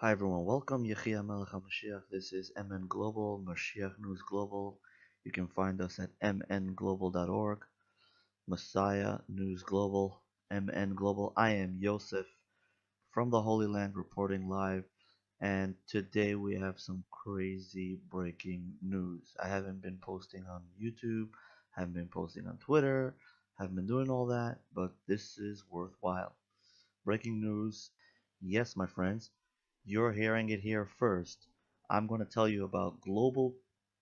Hi everyone, welcome Yechia Melech HaMashiach. This is MN Global, Moshiach News Global. You can find us at mnglobal.org, Messiah News Global, MN Global. I am Yosef from the Holy Land reporting live, and today we have some crazy breaking news. I haven't been posting on YouTube, haven't been posting on Twitter, haven't been doing all that, but this is worthwhile. Breaking news, yes, my friends, you're hearing it here first. I'm going to tell you about global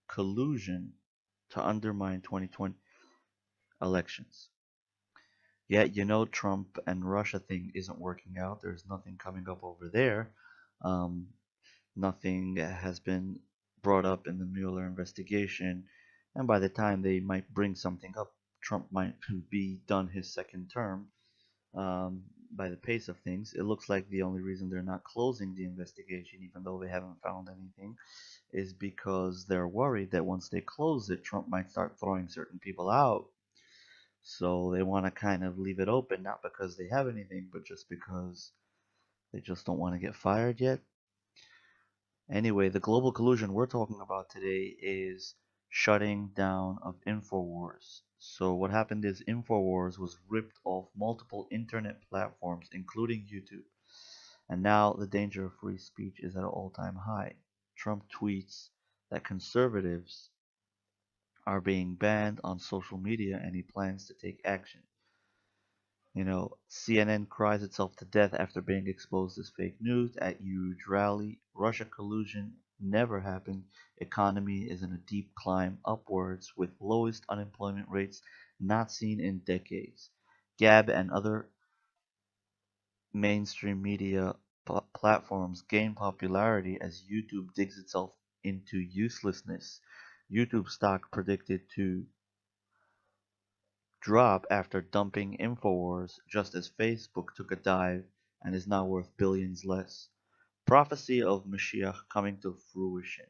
collusion to undermine 2020 elections. Yeah, you know, Trump and Russia thing isn't working out. There's nothing coming up over there. Um, Nothing has been brought up in the Mueller investigation. And by the time they might bring something up, Trump might be done his second term. By the pace of things, it looks like the only reason they're not closing the investigation, even though they haven't found anything, is because they're worried that once they close it, Trump might start throwing certain people out. So they want to kind of leave it open, not because they have anything, but just because they just don't want to get fired yet. Anyway, the global collusion we're talking about today is shutting down of InfoWars. So what happened is InfoWars was ripped off multiple internet platforms, including YouTube. And now the danger of free speech is at an all-time high. Trump tweets that conservatives are being banned on social media and he plans to take action. You know, CNN cries itself to death after being exposed as fake news at huge rally. Russia collusion never happened. Economy is in a deep climb upwards with lowest unemployment rates not seen in decades. Gab and other mainstream media platforms gain popularity as YouTube digs itself into uselessness. YouTube stock predicted to drop after dumping InfoWars, just as Facebook took a dive and is now worth billions less. Prophecy of Moshiach coming to fruition.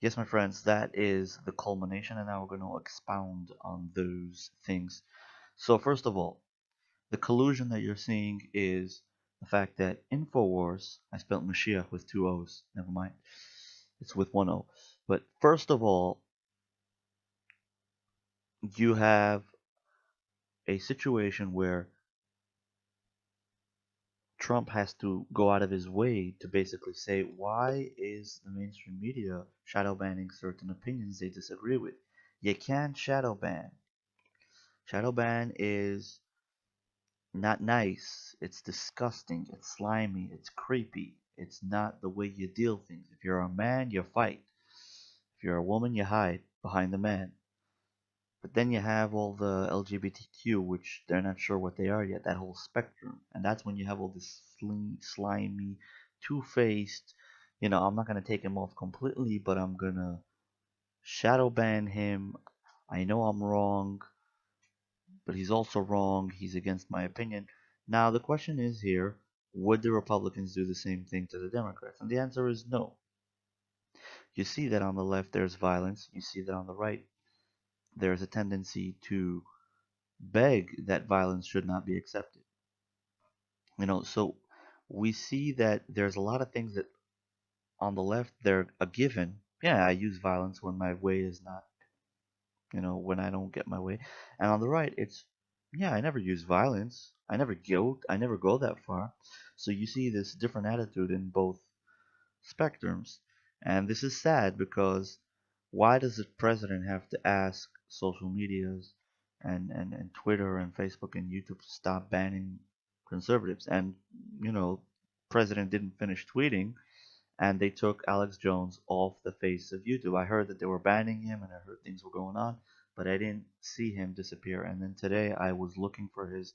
Yes, my friends, that is the culmination, and now we're going to expound on those things. So, first of all, the collusion that you're seeing is the fact that InfoWars, I spelled Mashiach with two O's, never mind, it's with one O. But first of all, you have a situation where Trump has to go out of his way to basically say, why is the mainstream media shadow banning certain opinions they disagree with? You can't shadow ban. Shadow ban is not nice. It's disgusting. It's slimy. It's creepy. It's not the way you deal things. If you're a man, you fight. If you're a woman, you hide behind the man. But then you have all the LGBTQ, which they're not sure what they are yet, that whole spectrum. And that's when you have all this slimy, two-faced, I'm not going to take him off completely, but I'm going to shadow ban him. I know I'm wrong, but he's also wrong. He's against my opinion. Now, the question is here, would the Republicans do the same thing to the Democrats? And the answer is no. You see that on the left there's violence. You see that on the right there's a tendency to beg that violence should not be accepted. So we see that there's a lot of things that on the left they're a given. Yeah, I use violence when my way is not, when I don't get my way. And on the right, it's yeah, I never use violence. I never go that far. So you see this different attitude in both spectrums. And this is sad because why does the president have to ask social medias and Twitter and Facebook and YouTube to stop banning conservatives? And, you know, president didn't finish tweeting and they took Alex Jones off the face of YouTube. I heard that they were banning him and I heard things were going on, but I didn't see him disappear. And then today I was looking for his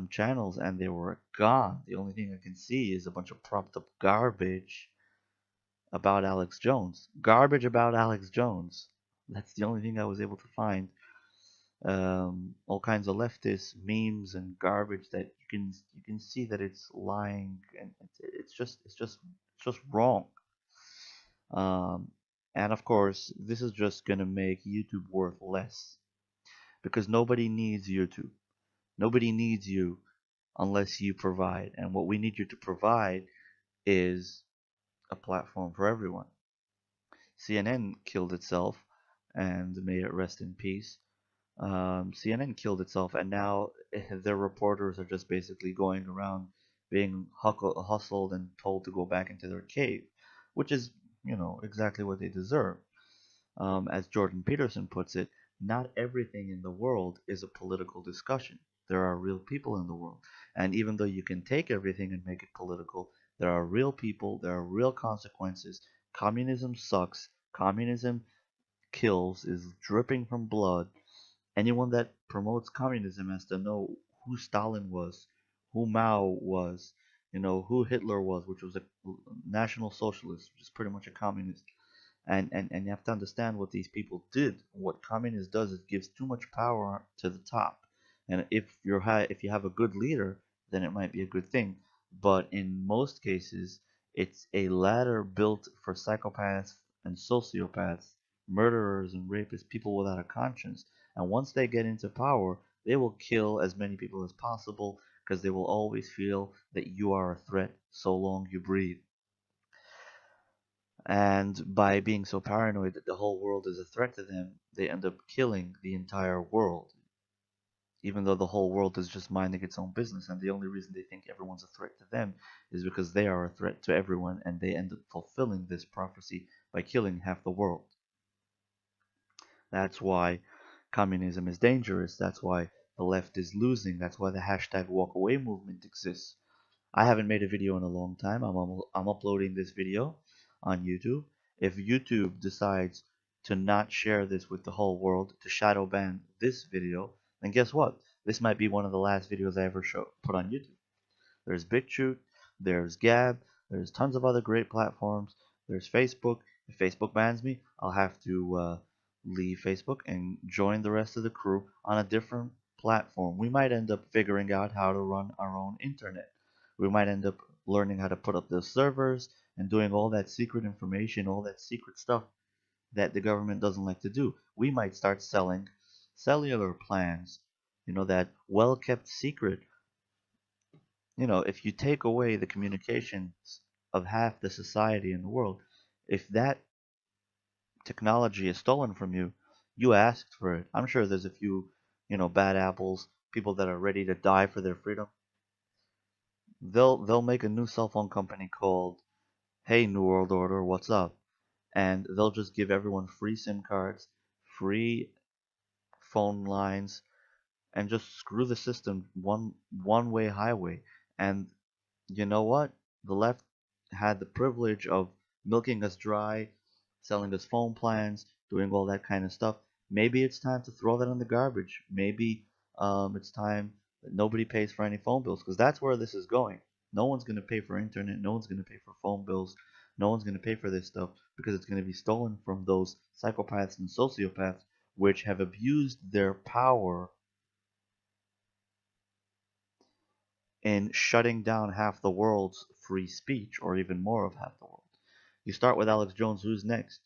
channels and they were gone. The only thing I can see is a bunch of propped up garbage about Alex Jones. Garbage about Alex Jones. That's the only thing I was able to find. All kinds of leftist memes and garbage that you can see that it's lying and it's just wrong. Um, and of course, this is just gonna make YouTube worth less because nobody needs YouTube. Nobody needs you unless you provide. And what we need you to provide is a platform for everyone. CNN killed itself, and may it rest in peace. CNN killed itself, and now their reporters are just basically going around being hustled and told to go back into their cave, which is, exactly what they deserve. As Jordan Peterson puts it, not everything in the world is a political discussion. There are real people in the world. And even though you can take everything and make it political, there are real people, there are real consequences. Communism sucks. Communism kills, is dripping from blood. Anyone that promotes communism has to know who Stalin was, who Mao was, who Hitler was, which was a national socialist, which is pretty much a communist. And you have to understand what these people did. What communism does is gives too much power to the top. And if you have a good leader, then it might be a good thing. But in most cases, it's a ladder built for psychopaths and sociopaths, murderers and rapists, people without a conscience. And once they get into power, they will kill as many people as possible because they will always feel that you are a threat so long you breathe. And by being so paranoid that the whole world is a threat to them, they end up killing the entire world, even though the whole world is just minding its own business. And the only reason they think everyone's a threat to them is because they are a threat to everyone, and they end up fulfilling this prophecy by killing half the world. That's why communism is dangerous. That's why the left is losing. That's why the hashtag walk away movement exists. I haven't made a video in a long time. I'm uploading this video on YouTube. If YouTube decides to not share this with the whole world, to shadow ban this video, then guess what? This might be one of the last videos I ever put on YouTube. There's BitChute, there's Gab, there's tons of other great platforms. There's Facebook. If Facebook bans me, I'll have to leave Facebook and join the rest of the crew on a different platform. We might end up figuring out how to run our own internet. We might end up learning how to put up the servers and doing all that secret information, all that secret stuff that the government doesn't like to do. We might start selling cellular plans, that well kept secret. If you take away the communications of half the society in the world, if that technology is stolen from you, you asked for it. I'm sure there's a few, bad apples, people that are ready to die for their freedom. They'll make a new cell phone company called Hey New World Order, what's up? And they'll just give everyone free SIM cards, free phone lines, and just screw the system one way highway. And you know what? The left had the privilege of milking us dry, selling us phone plans, doing all that kind of stuff. Maybe it's time to throw that in the garbage. Maybe it's time that nobody pays for any phone bills, because that's where this is going. No one's going to pay for internet. No one's going to pay for phone bills. No one's going to pay for this stuff because it's going to be stolen from those psychopaths and sociopaths which have abused their power in shutting down half the world's free speech, or even more of half the world. You start with Alex Jones, who's next?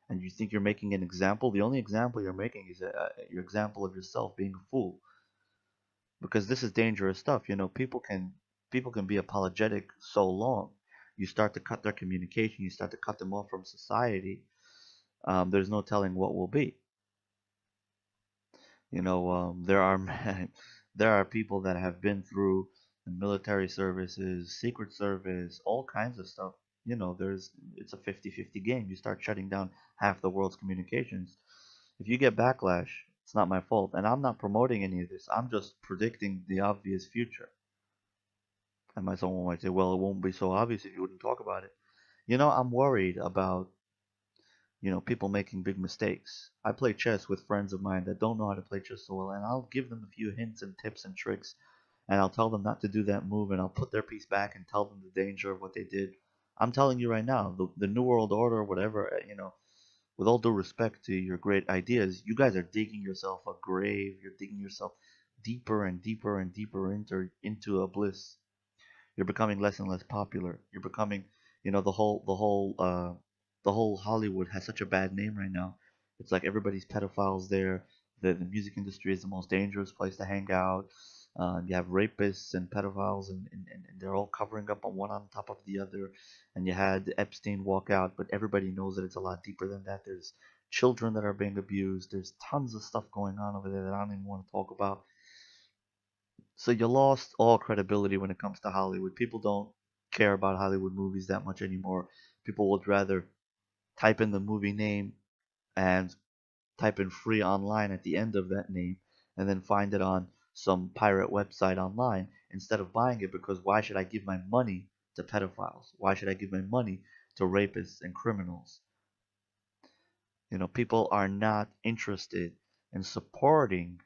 And you think you're making an example? The only example you're making is your example of yourself being a fool, because this is dangerous stuff. People can be apologetic so long. You start to cut their communication. You start to cut them off from society. There's no telling what will be. There are there are people that have been through the military services, secret service, all kinds of stuff. It's a 50-50 game. You start shutting down half the world's communications. If you get backlash, it's not my fault, and I'm not promoting any of this. I'm just predicting the obvious future. And someone might say, well, it won't be so obvious if you wouldn't talk about it. I'm worried about people making big mistakes. I play chess with friends of mine that don't know how to play chess so well, and I'll give them a few hints and tips and tricks, and I'll tell them not to do that move, and I'll put their piece back and tell them the danger of what they did. I'm telling you right now, the New World Order, whatever, with all due respect to your great ideas, you guys are digging yourself a grave. You're digging yourself deeper and deeper and deeper into abyss. You're becoming less and less popular. You're becoming, the whole Hollywood has such a bad name right now. It's like everybody's pedophiles there. The music industry is the most dangerous place to hang out. You have rapists and pedophiles, and they're all covering up on one on top of the other. And you had Epstein walk out, but everybody knows that it's a lot deeper than that. There's children that are being abused. There's tons of stuff going on over there that I don't even want to talk about. So you lost all credibility when it comes to Hollywood. People don't care about Hollywood movies that much anymore. People would rather type in the movie name and type in free online at the end of that name and then find it on some pirate website online instead of buying it, because why should I give my money to pedophiles? Why should I give my money to rapists and criminals? People are not interested in supporting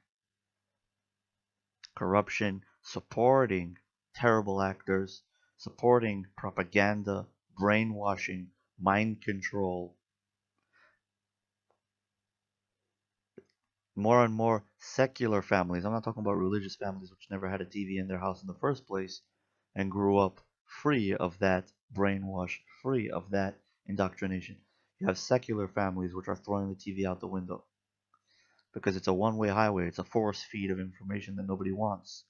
corruption, supporting terrible actors, supporting propaganda, brainwashing, mind control. More and more secular families, I'm not talking about religious families which never had a TV in their house in the first place and grew up free of that brainwash, free of that indoctrination. You have secular families which are throwing the TV out the window because it's a one-way highway. It's a force feed of information that nobody wants.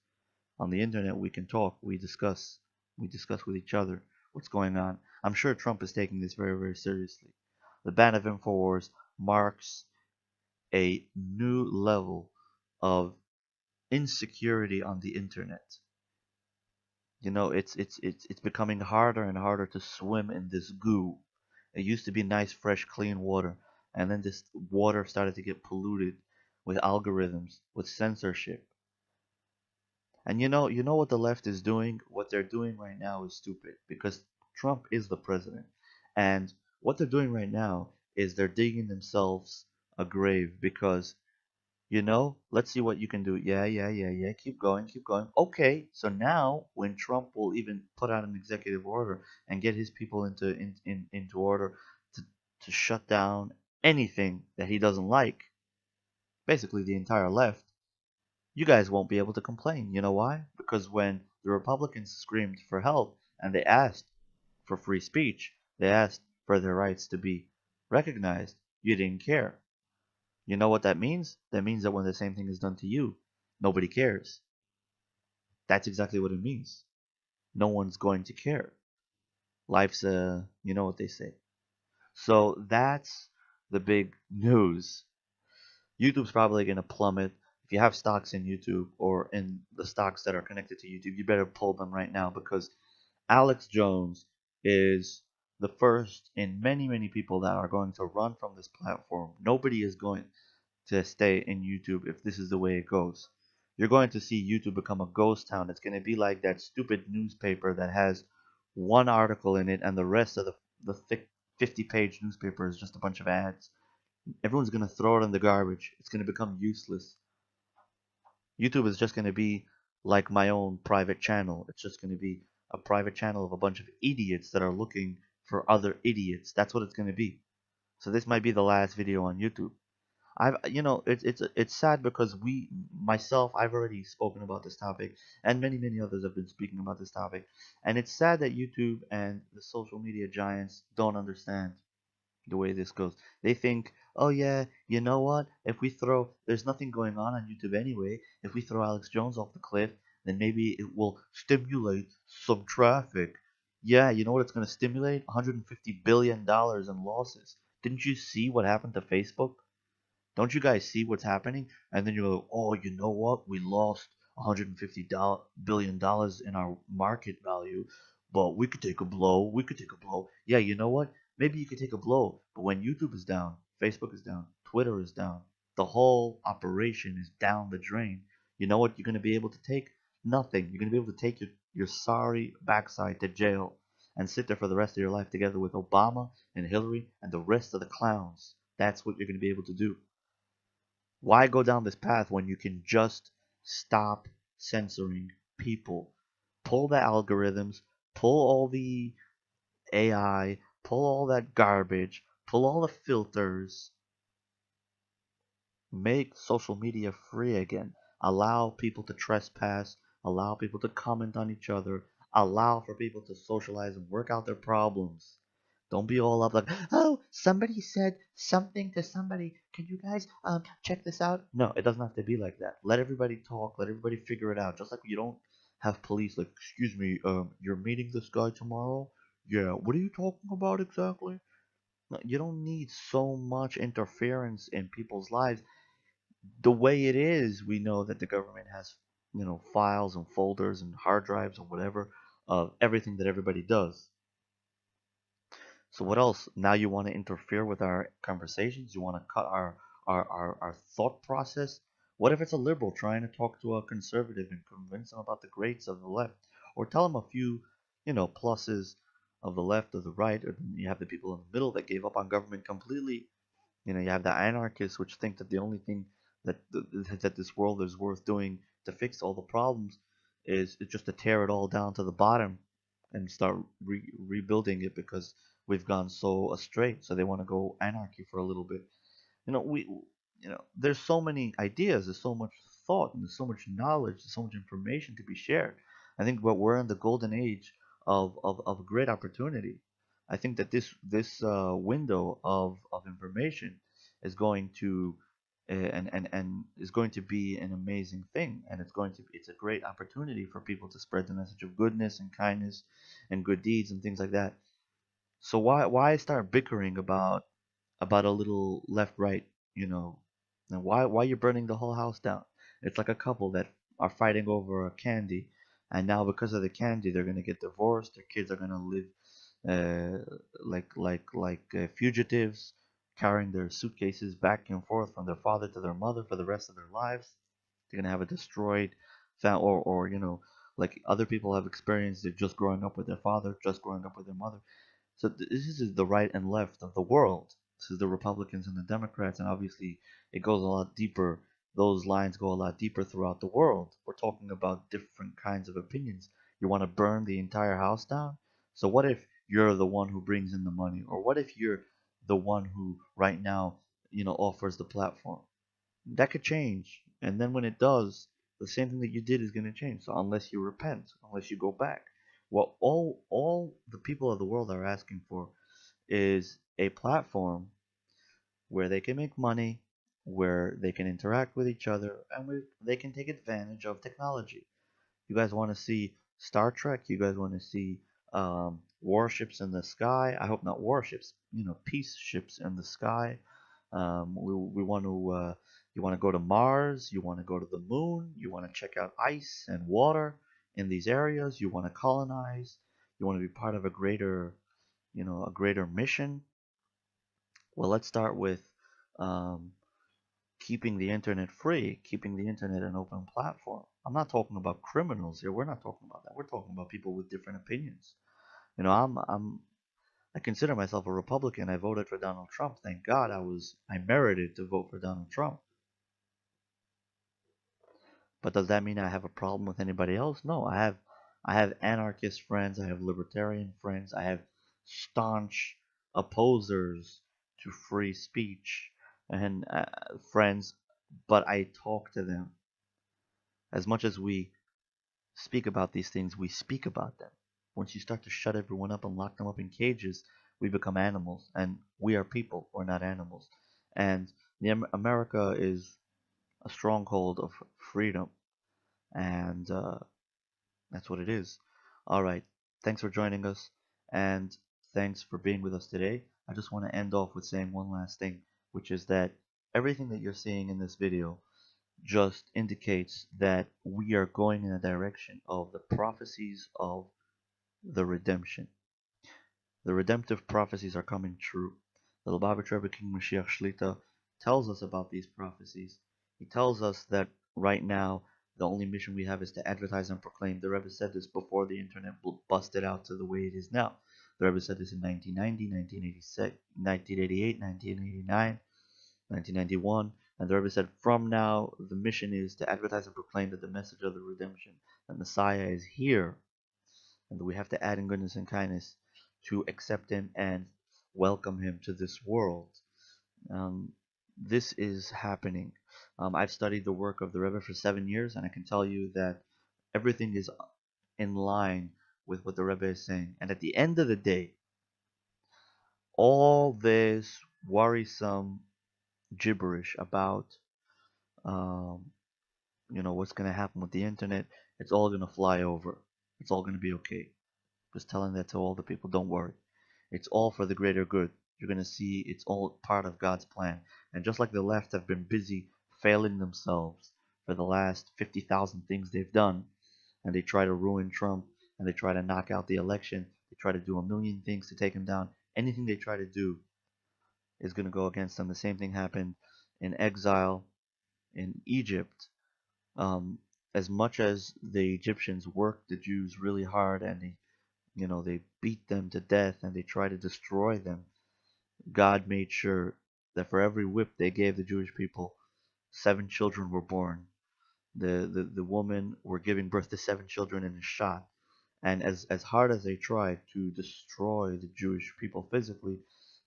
On the internet, we can talk, we discuss with each other what's going on. I'm sure Trump is taking this very, very seriously. The ban of InfoWars marks a new level of insecurity on the internet. It's becoming harder and harder to swim in this goo. It used to be nice, fresh, clean water, and then this water started to get polluted with algorithms, with censorship. And you know what the left is doing? What they're doing right now is stupid because Trump is the president. And what they're doing right now is they're digging themselves a grave because, let's see what you can do. Yeah, yeah, yeah, yeah. Keep going, keep going. Okay, so now when Trump will even put out an executive order and get his people into order to to shut down anything that he doesn't like, basically the entire left, you guys won't be able to complain. You know why? Because when the Republicans screamed for help and they asked for free speech, they asked for their rights to be recognized, you didn't care. You know what that means? That means that when the same thing is done to you, nobody cares. That's exactly what it means. No one's going to care. Life's you know what they say. So that's the big news. YouTube's probably going to plummet. If you have stocks in YouTube or in the stocks that are connected to YouTube, you better pull them right now because Alex Jones is the first in many, many people that are going to run from this platform. Nobody is going to stay in YouTube if this is the way it goes. You're going to see YouTube become a ghost town. It's going to be like that stupid newspaper that has one article in it and the rest of the thick 50-page newspaper is just a bunch of ads. Everyone's going to throw it in the garbage. It's going to become useless. YouTube is just going to be like my own private channel. It's just going to be a private channel of a bunch of idiots that are looking for other idiots. That's what it's going to be. So this might be the last video on YouTube. It's sad because I've already spoken about this topic, and many, many others have been speaking about this topic, and it's sad that YouTube and the social media giants don't understand the way this goes. They think, oh yeah, you know what? There's nothing going on YouTube anyway. If we throw Alex Jones off the cliff, then maybe it will stimulate some traffic. Yeah, you know what it's going to stimulate? $150 billion in losses. Didn't you see what happened to Facebook? Don't you guys see what's happening? And then you go, oh, you know what? We lost $150 billion in our market value, but we could take a blow. We could take a blow. Yeah, you know what? Maybe you could take a blow, but when YouTube is down, Facebook is down, Twitter is down, the whole operation is down the drain. You know what you're going to be able to take? Nothing. You're going to be able to take your sorry backside to jail and sit there for the rest of your life together with Obama and Hillary and the rest of the clowns. That's what you're going to be able to do. Why go down this path when you can just stop censoring people? Pull the algorithms, pull all the AI, pull all that garbage, pull all the filters, make social media free again. Allow people to trespass, allow people to comment on each other, allow for people to socialize and work out their problems. Don't be all up like, oh, somebody said something to somebody. Can you guys check this out? No, it doesn't have to be like that. Let everybody talk. Let everybody figure it out. Just like you don't have police like, excuse me, you're meeting this guy tomorrow? Yeah, what are you talking about exactly? No, you don't need so much interference in people's lives. The way it is, we know that the government has, files and folders and hard drives or whatever of everything that everybody does. So what else? Now you want to interfere with our conversations? You want to cut our thought process? What if it's a liberal trying to talk to a conservative and convince them about the greats of the left? Or tell them a few, pluses of the left or the right, or you have the people in the middle that gave up on government completely. You have the anarchists which think that the only thing that this world is worth doing to fix all the problems is just to tear it all down to the bottom and start rebuilding it because we've gone so astray. So they want to go anarchy for a little bit. We there's so many ideas, there's so much thought, and there's so much knowledge, there's so much information to be shared. I think what we're in the golden age of great opportunity. I think that this window of information is going to and is going to be an amazing thing, and it's a great opportunity for people to spread the message of goodness and kindness and good deeds and things like that. So why start bickering about a little left right, you know, and why you're burning the whole house down? It's like a couple that are fighting over a candy, and now because of the candy, they're gonna get divorced. Their kids are gonna live like fugitives, carrying their suitcases back and forth from their father to their mother for the rest of their lives. They're gonna have a destroyed or like other people have experienced. They're just growing up with their father, just growing up with their mother. So this is the right and left of the world. This is the Republicans and the Democrats, and obviously it goes a lot deeper. Those lines go a lot deeper throughout the world. We're talking about different kinds of opinions. You want to burn the entire house down? So what if you're the one who brings in the money, or what if you're the one who right now, offers the platform? That could change, and then when it does, the same thing that you did is going to change. So unless you repent, unless you go back, what all the people of the world are asking for is a platform where they can make money, where they can interact with each other, and where they can take advantage of technology. You guys want to see Star Trek? You guys want to see warships in the sky? I hope not warships, peace ships in the sky. We want to. You want to go to Mars? You want to go to the moon? You want to check out ice and water in these areas? You want to colonize? You want to be part of a greater mission? Well, let's start with um, keeping the internet free, keeping the internet an open platform. I'm not talking about criminals here. We're not talking about that. We're talking about people with different opinions. I consider myself a Republican. I voted for Donald Trump. Thank God I merited to vote for Donald Trump. But does that mean I have a problem with anybody else? No, I have anarchist friends, I have libertarian friends, I have staunch opposers to free speech and friends, but I talk to them. As much as we speak about these things, we speak about them. Once you start to shut everyone up and lock them up in cages, we become animals, and we are people, we're not animals. And America is a stronghold of freedom, and that's what it is. All right. Thanks for joining us, and thanks for being with us today. I just want to end off with saying one last thing, which is that everything that you're seeing in this video just indicates that we are going in a direction of the prophecies of the redemption. The redemptive prophecies are coming true. The Lubavitch Rebbe King Moshiach Shlita tells us about these prophecies. He tells us that right now the only mission we have is to advertise and proclaim. The Rebbe said this before the internet busted out to the way it is now. The Rebbe said this in 1990, 1986, 1988, 1989, 1991. And the Rebbe said, from now, the mission is to advertise and proclaim that the message of the redemption, that Messiah is here, and that we have to add in goodness and kindness to accept him and welcome him to this world. Um, this is happening. I've studied the work of the Rebbe for 7 years, and I can tell you that everything is in line with what the Rebbe is saying. And at the end of the day, all this worrisome gibberish about um, what's going to happen with the internet, it's all going to fly over. It's all going to be okay. Just telling that to all the people, don't worry. It's all for the greater good. You're going to see it's all part of God's plan. And just like the left have been busy failing themselves for the last 50,000 things they've done, and they try to ruin Trump, and they try to knock out the election, they try to do a million things to take him down. Anything they try to do is going to go against them. The same thing happened in exile in Egypt. Um, as much as the Egyptians worked the Jews really hard, and they beat them to death and they tried to destroy them, God made sure that for every whip they gave the Jewish people, 7 children were born. The woman were giving birth to 7 children in a shot. And as hard as they tried to destroy the Jewish people physically,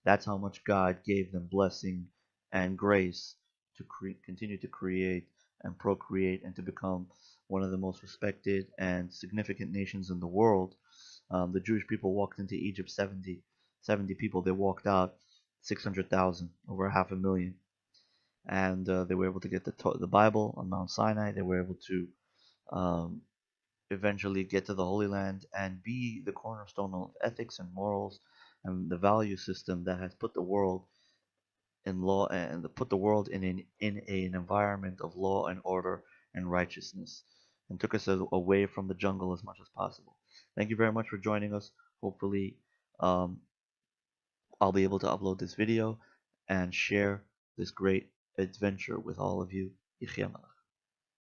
that's how much God gave them blessing and grace to continue to create and procreate and to become one of the most respected and significant nations in the world. The Jewish people walked into Egypt 70 people. They walked out 600,000, over half a million. And they were able to get the Bible on Mount Sinai. They were able to um, eventually get to the Holy Land and be the cornerstone of ethics and morals and the value system that has put the world in law and put the world in an environment of law and order and righteousness, and took us away from the jungle as much as possible. Thank you very much for joining us. Hopefully, um, I'll be able to upload this video and share this great adventure with all of you.